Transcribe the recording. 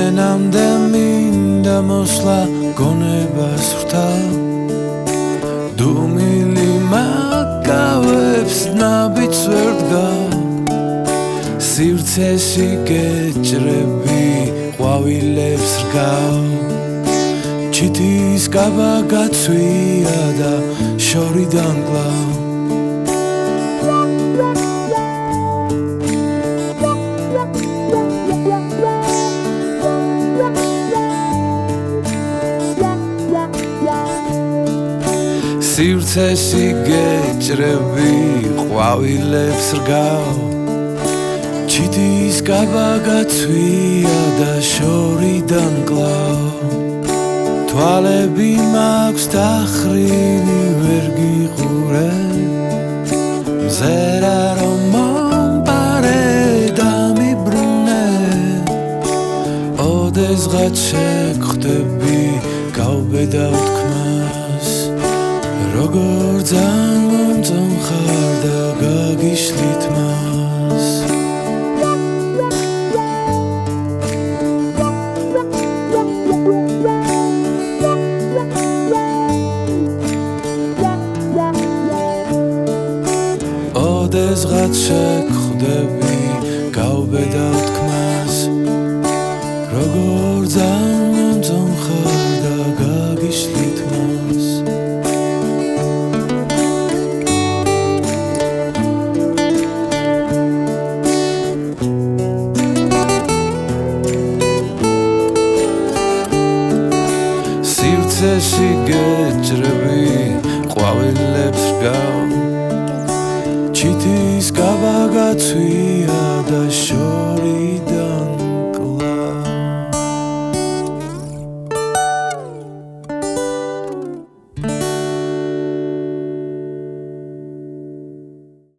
ჩვენამდე მინდა მოსვლა გონებას ვრთავ დუმილი მაგავებს ნაბიც ვერ დგავ სივრცეში გეჭრები ყვავილებს რგავ ჩითის კაბა გაცვია და შორიდან კლავ სივრცეში გეჭრები ყვავილებს რგავ ჩითის კაბა გაცვია და შორიდან კლავ თვალები მაქვს დახრილი ვერ გიყურე მზერა რომ მომპარე და მიბრუნე ოდესღაც შეგხვდები გავბედავ თქმას როგორ ძალიან მომწონხარ და გაგიშლით მას ოდესღაც შეგხვდები გავბედავ თქმას როგორ ძალიან მომწონხარ და გაგიშლით მას სივრცეში გეჭრები ყვავილებს რგავ ჩითის კაბა გაცვია